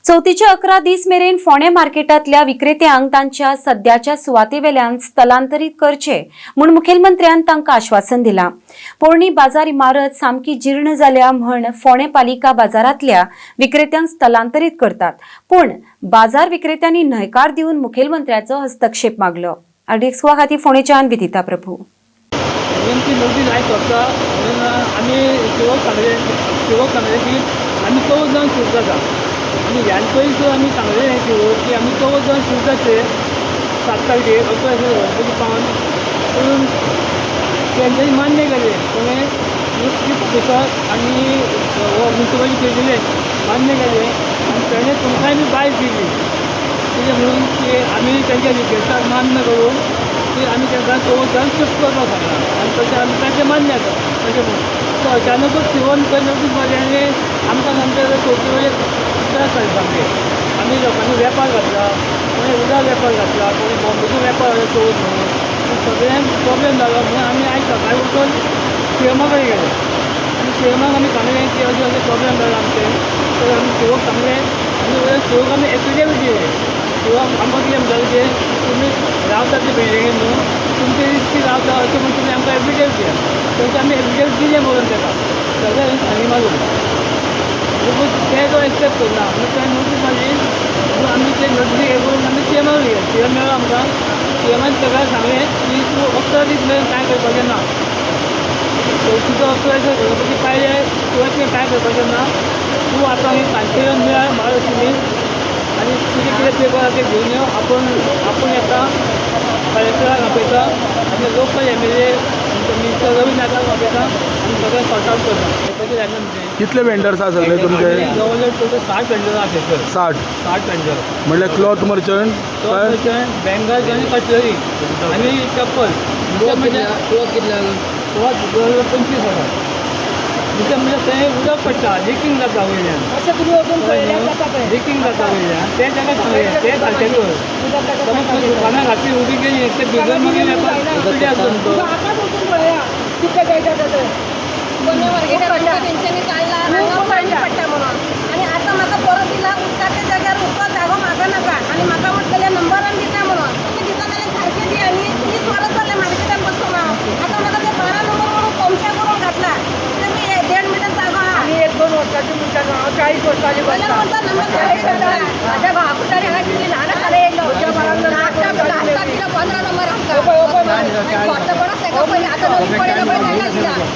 चौथीचे 11 दीस मेरेन फोंडे मार्केटांतल्या विक्रेत्यांक तांच्या सद्याच्या सुवातेवेल्यान स्थलांतरीत करचे म्हूण मुखेलमंत्र्यान तांकां आश्वासन दिलां। पोरणी बाजार इमारत सामकी जीर्ण जाल्या म्हूण फोंडे पालिका बाजारांतल्या विक्रेत्यांक स्थलांतरीत करतात, पूण बाजार विक्रेत्यांनी न्हयकार दिवन मुखेलमंत्र्याचो हस्तक्षेप मागलो। आरडीएक्स खातीर फोंडेच्यान विदिता प्रभू। आणि ह्यान पयलीं आमी सांगलें की आमी 14 जाण शिफ्ट जातले 7 तारखेक असो गणपती पावन पूण तेंच्यांनी मान्य केलें कोणें चीफ ऑफिसर आनी म्युनिसिपालिटी केलें मान्य केलें आनी तेणें तुमकांय बी बाय दिली कितें म्हणून की आमी तेंच्या रिक्वेस्टाक मान्य करून की आमी तेंकां 14 जाण शिफ्ट करपाक सांगला आनी तशें आमी ताचें मान्य आसा तशें म्हणून सो अचानकूच शिवून खंय नोटीस मारली आनी आमकां सांगता चवथी वेळेर त्रास जाले सामके। आमी लोकांनी वेपार घातला, कोणी उदक वेपार घातला, कोणी बॉम्बेचो वेपार चवथ म्हणून सगळ्यांक प्रॉब्लेम जालो म्हणून आमी आयज सकाळीं उठून सीएमा कडेन गेले आनी सीएमाक आमी सांगलें की अशें अशें प्रॉब्लेम जाला आमचें। तर आमी सीओक सांगलें आनी सीओक आमी एफिडेवीट दिलें। सीओक आमकां कितें म्हणटालें की तुमी रावता ते बिल्डिंगेन न्हू, तुमचे रिस्की रावता अशें म्हणून तुमी आमकां एफिडेवीट दिया। तेंकां आमी एफिडेवीट दिलें म्हणून ताका सगळें आनी मारून ते तो एक्सेप्ट करना म्हणून तें नोटीस मारली म्हणून आमी ते नोटीस हे करून आमी सीएमाक गेले। सीएम मेळ्ळो आमकां, सीएमान सगळ्यांक सांगलें की तूं 11 दीस मेरेन कांय करपाचें ना, चवथीचो 11 दीस गणपती पायले तुवें कांय करपाचें ना, तूं आतां ही सांजचे येवन मेळ महालक्ष्मी आनी तुजें कितें पेपर आसा तें घेवन यो, आपूण येता कलेक्टराक आपयता आनी लोकल एमएलए मिनिस्टर रवी नायकाक आपयता आनी सगळें सॉर्ट आवट करता। तशें जायना म्हणजे कितले वेंडर्स आसा सगळे तुमचे? जवळ टोटल 60 वेंडर आसा सर। 60 वेंडर म्हणल्यार क्लॉथ मर्चंट, बँगल्स आनी कटलरी आनी चप्पल। क्लॉथ कितले? क्लॉथ 25,000। दुसरें म्हणजे थंय उदक पडटा, लिकींग जाता वयल्यान, लिकींग जाता वयल्यान तें ताका सांगलें तें सारकें कर। समज दुकानां घातली उबी केली ते बिगर मागीर येवपाक आसता तेंच्यांनी काडला हांगा पाणी पडटा म्हणून आनी आतां म्हाका परत दिला उदकाच्या जाग्यार उदको जागो म्हाका नाका आनी म्हाका म्हटलें नंबरान दिता म्हणून तुमी दिता जाल्यार सारकें दी आनी तुमी परत जालें मार्केटान बसून हांव आतां म्हाका ते 12 नंबर म्हणून कमशा करून घातला तुमी 1.5 मिटर जागो आहा आनी 1-2 वर्सांची म्हणटा हांव 40 वर्सांची म्हणटा नंबर सारकें करता म्हाज्या भावापुतार हांगा कितली ल्हान आसताले येयलो 15 नंबर आमकां ताका पळय आतां नवी पळयला पळय ताका दिता